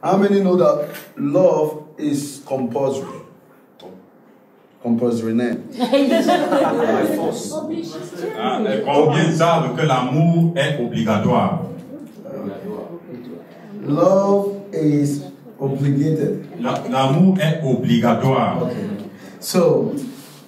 How many know that love is compulsory? Compulsory name. Combien savent que l'amour est obligatoire? Love is obligated. L'amour est obligatoire. Okay. So,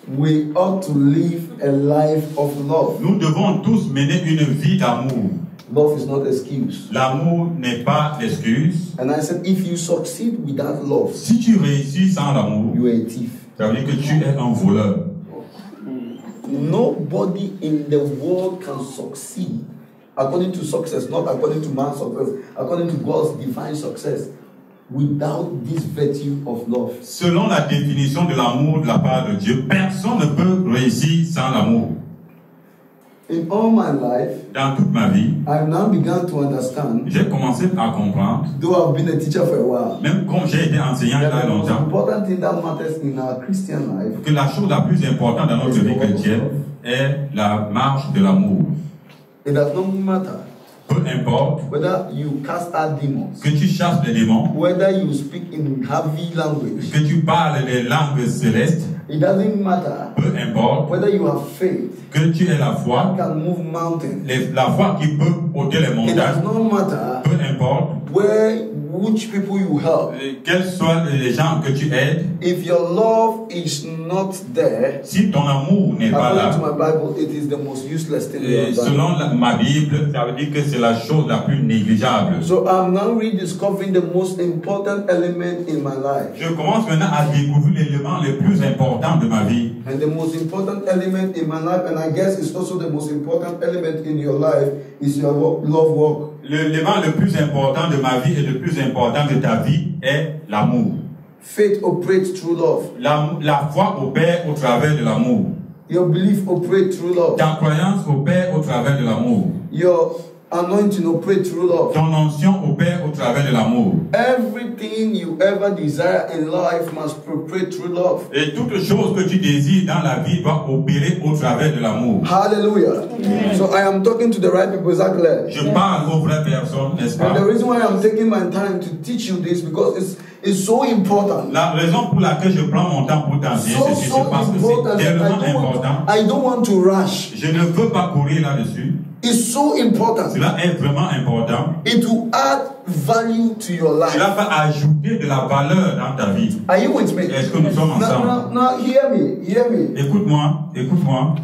we ought to live a life of love. Nous devons tous mener une vie d'amour. Love is not excuse. L'amour n'est pas l'excuse. And I said, if you succeed without love, Si tu réussis sans l'amour, you are a thief. ça veut dire que tu es un voleur. Nobody in the world can succeed according to success, not according to man's success, according to God's divine success, without this virtue of love. Selon la définition de l'amour de la part de Dieu, personne ne peut réussir sans l'amour. In all my life, Dans toute ma vie, I've now begun to understand, j'ai commencé à comprendre, though I've been a teacher for a while, même comme j'ai été enseignant il y a that the most longtemps, important thing that matters in our Christian life que la chose la plus importante dans notre vie chrétienne est la marche de l'amour. is that no matter Peu importe whether you cast out demons, que tu chasses les démons, whether you speak in heavy language, que tu parles les langues célestes, it doesn't matter peu importe whether you have faith, que tu aies la foi, can move mountains. la foi qui peut ôter les It does montagnes, not matter peu importe which people you help. quels soient les gens que tu aides, If your love is not there, si ton amour n'est pas according là, to my Bible, it is the most useless thing you have done. selon ma Bible, ça veut dire que c'est la chose la plus négligeable. So I'm now rediscovering the most important element in my life. Je commence maintenant à découvrir l'élément le plus important de ma vie. And the most important element in my life, and I guess it's also the most important element in your life, is your love walk. L'élément le plus important de ma vie et le plus important de ta vie est l'amour. Faith operates through love. La foi opère au travers de l'amour. Your belief operates through love. Ta croyance opère au travers de l'amour. Your anointing operates through love. Ton onction opère au travers de l'amour. Everything you ever desire in life must operate through love. Et toute chose que tu désires dans la vie doit opérer au travers de l'amour. Hallelujah. So I am talking to the right people, is that clear? Je parle aux vraies personnes, n'est-ce pas? And the reason why I'm taking my time to teach you this because it's so important. La raison pour laquelle je prends mon temps pour t'enseigner ceci, c'est parce que c'est tellement important. I don't want to rush. Je ne veux pas courir là-dessus. It's so important. Cela est vraiment important. It will add value to your life. Cela va ajouter de la valeur dans ta vie. Are you with me? Est-ce que nous sommes ensemble? Now hear me. Écoute-moi.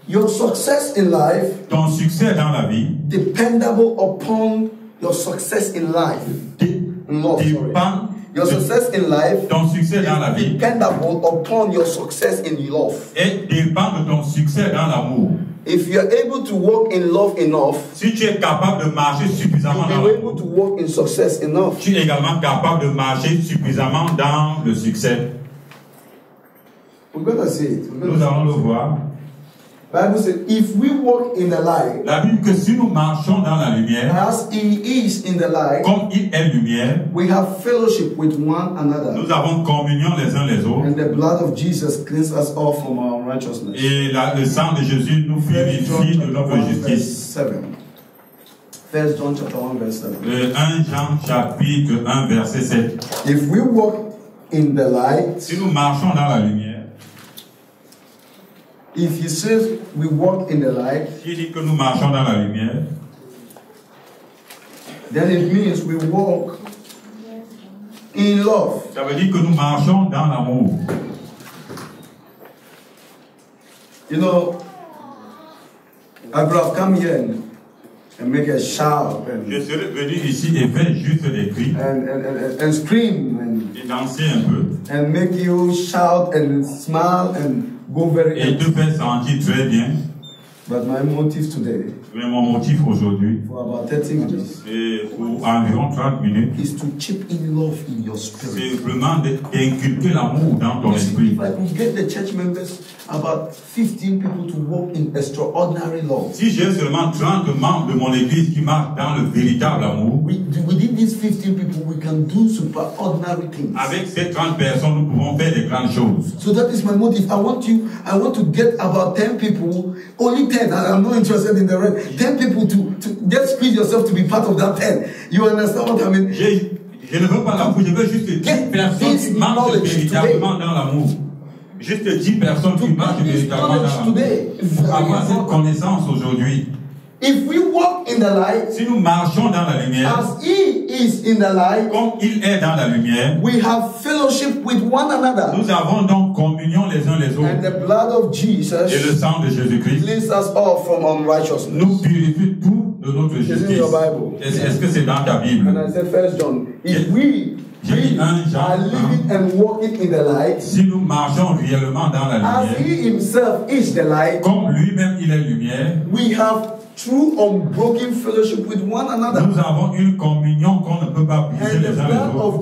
Your success in life, ton succès dans la vie, dependable upon your success in life. Dépend. Your success in life, ton succès dans la vie, dependable upon your success in love. Et dépend de ton succès dans l'amour. If you are able to walk in love enough, si tu es capable de marcher suffisamment dans l'amour, able to walk in success enough. Tu es également capable de marcher suffisamment dans le succès. We're going to see it. Nous allons le voir. Bible says, if we walk in the light, la Bible que si nous marchons dans la lumière, as He is in the light, comme il est lumière, we have fellowship with one another. Nous avons communion les uns les autres. And the blood of Jesus cleanses us all from our righteousness. Et le sang de Jésus nous purifie de notre justice. 1 John chapter 1 verse 7. Le 1 Jean chapitre 1 verset 7. If we walk in the light, si nous marchons dans la lumière, if he says we walk in the light, s'il dit que nous marchons dans la lumière, then it means we walk in love. Ça veut dire que nous marchons dans l'amour. You know, I could have come here and make a shout. Je serais venu ici et faire juste des cris. And scream et danser un peu. And make you shout and smile and go very. Et te faire sentir très bien. But my motive today, mais mon motif aujourd'hui, for about 30 minutes, et pour environ 30 minutes, is to chip in love in your spirit. C'est vraiment d'inculquer l'amour dans ton esprit. If I could get the church members, about 15 people, to walk in extraordinary love. Si j'ai seulement 30 membres de mon église qui marchent dans le véritable amour, within these 15 people, we can do superordinary things. Avec ces 30 personnes, nous pouvons faire de grandes choses. So that is my motive. I want to get about 10 people, only 10. I'm not interested in the rest. 10 people to just squeeze yourself to be part of that 10. You understand what I mean? Je ne veux pas l'amour, je veux juste 10 personnes qui marchent véritablement dans l'amour. Juste 10 personnes qui marchent véritablement dans l'amour. Pour avoir cette connaissance aujourd'hui. If we walk in the light, si nous marchons dans la lumière, as He is in the light, comme il est dans la lumière, we have fellowship with one another. Nous avons donc communion les uns les autres. And the blood of Jesus et le sang de Jésus-Christ cleanses us all from unrighteousness. Nous purifie tout de notre justice. Est-ce que c'est dans ta Bible? And I said, 1 John, if we are living and walking in the light, si nous marchons réellement dans la lumière, as He Himself is the light, comme lui-même il est lumière, we have true unbroken fellowship with one another. Nous avons une communion qu'on ne peut pas briser les uns les autres.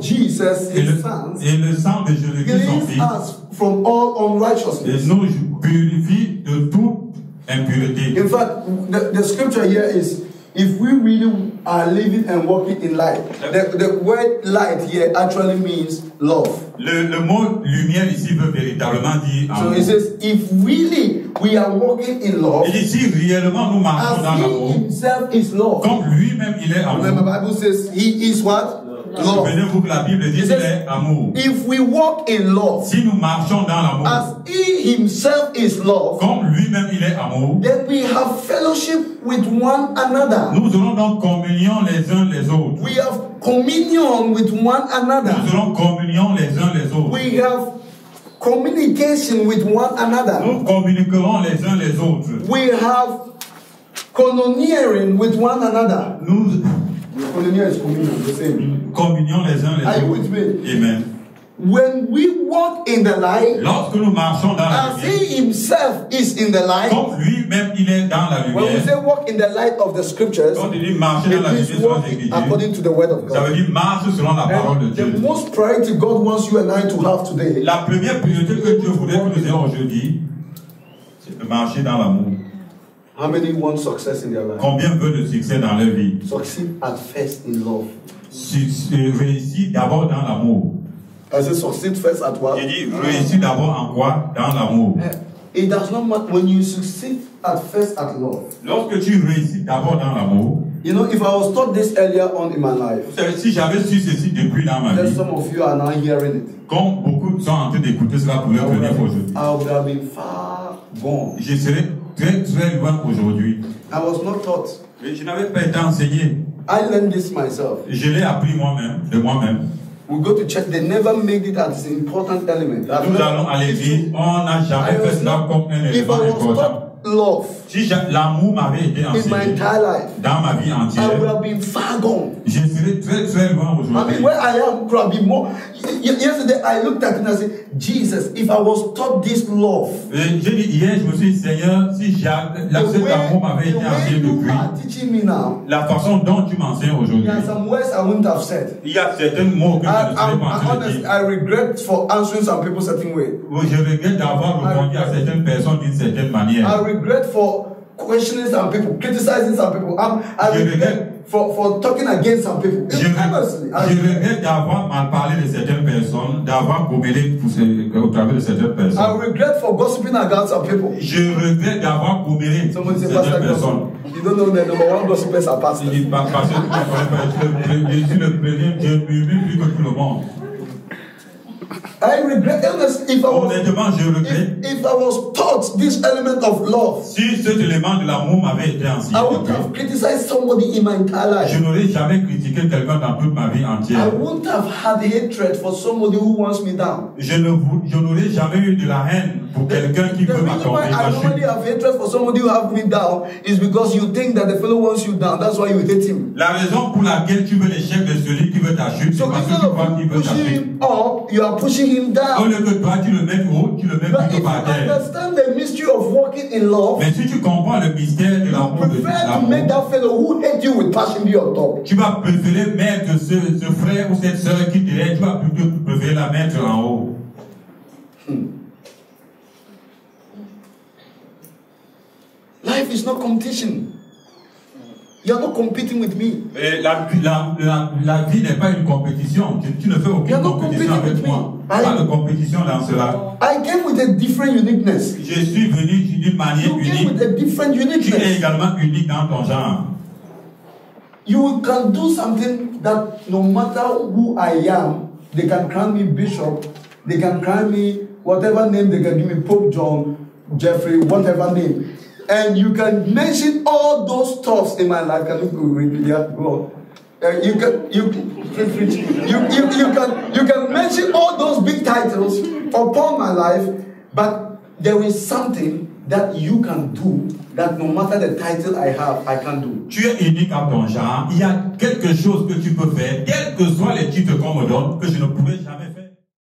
Et le sang de Jésus-Christ son Fils from all unrighteousness. nous purifie de toute impureté. In fact, the scripture here is, if we really are living and walking in light, the word light here actually means love. Le mot lumière ici veut véritablement dire amour. So it says, if really we are walking in love, et ici réellement nous marchons dans l'amour, Himself is love. Comme lui-même il est amour. Remember, the Bible says He is what? Love. Souvenez-vous que la Bible dit qu'il est amour. If we walk in love, si nous marchons dans l'amour, as He Himself is love, comme lui-même il est amour, then we have fellowship with one another. Nous aurons donc communion les uns les autres. We have communion with one another. Nous aurons communion les uns les autres. We have communication with one another. Nous communiquerons les uns les autres. We have koinonia with one another. Koinonia is communion, the same. Communion les uns les autres. Are you with me? Amen. When we walk in the light, lorsque nous marchons dans la lumière, as He Himself is in the light, comme lui-même il est dans la lumière. When we say walk in the light of the scriptures, quand il dit marcher dans la lumière selon les Écritures, according to the word of God. Ça veut dire marche selon la parole de Dieu. The most priority God wants you and I to have today. La première priorité que Dieu voudrait que nous ayons aujourd'hui, c'est de marcher dans l'amour. How many want success in their life? Combien veulent le succès dans leur vie? Succeed at first in love. Réussir d'abord dans l'amour. I say succeed first at what? J'ai dit réussir d'abord en quoi? Dans l'amour. It does not matter when you succeed at first at love. Lorsque tu réussis d'abord dans l'amour. You know, if I was taught this earlier on in my life, vous savez, si j'avais su ceci depuis dans ma vie, some of you are now hearing it. Comme beaucoup sont en train d'écouter cela pour leur venir aujourd'hui. I would have been far gone. Je serais très très loin aujourd'hui. I was not taught. Mais je n'avais pas été enseigné. I learned this myself. Je l'ai appris moi-même, de moi-même. We go to church, they never made it as an important element. Nous allons à l'église, on n'a jamais fait cela comme un élément important. Love. Si l'amour m'avait été enseigné dans ma vie entière, I would have been far gone. Je serais très très loin aujourd'hui. I mean, where I am could have been more. Yesterday, I looked at it and I said, Jesus, if I was taught this love. J'ai dit hier, je me suis dit, Seigneur, si l'accès d'amour m'avait été enseigné depuis, la façon dont tu m'enseignes aujourd'hui, there are some words I wouldn't have said. Il y a certains mots que je ne serais pas en train de dire. I regret for answering some people certain way. Je regrette d'avoir répondu à certaines personnes d'une certaine manière. I regret for questioning some people, criticizing some people. I regret for talking against some people. Je regrette d'avoir mal parlé de certaines personnes, d'avoir comméré au travers de certaines personnes. I regret for gossiping against some people. Je regrette d'avoir comméré certaines personnes. You don't know the number one gossipers are pastors. Je suis le premier, je murmure plus que tout le monde. I regret if I was taught this element of love. Si cet élément de l'amour m'avait été enseigné, I would have criticized somebody in my entire life. Je n'aurais jamais critiqué quelqu'un dans toute ma vie entière. I wouldn't have had hatred for somebody who wants me down. Je n'aurais jamais eu de la haine pour quelqu'un qui veut m'accorder ma chute. The reason why I normally have hatred for somebody who has me down is because you think that the fellow wants you down. That's why you hate him. La raison pour laquelle tu veux l'échec de celui qui veut ta chute, c'est parce que tu crois qu'il veut ta chute. You are pushing him down. Au lieu que toi tu le mets haut, tu le mets plutôt par terre. Understand the mystery of walking in love. Mais si tu comprends le mystère de l'amour de l'amour, make that fellow who hate you with passion be on top. Tu vas préférer mettre ce frère ou cette sœur qui te hait, tu vas plutôt préférer la mettre en haut. Life is not competition. You are not competing with me. La vie n'est pas une compétition. Tu ne fais aucune compétition avec moi. Pas de compétition dans cela. I came with a different uniqueness. Je suis venu d'une manière unique. You came with a different uniqueness. Tu es également unique dans ton genre. You can do something that no matter who I am, they can crown me bishop, they can crown me whatever name, they can give me Pope John, Jeffrey, whatever name. And you can mention all those stuffs in my life. Can you go on? You can mention all those big titles upon my life, but there is something that you can do that no matter the title I have, I can do. Tu es unique à ton genre. Il y a quelque chose que tu peux faire, quels que soient les titres qu'on me donne, que je ne pouvais jamais faire.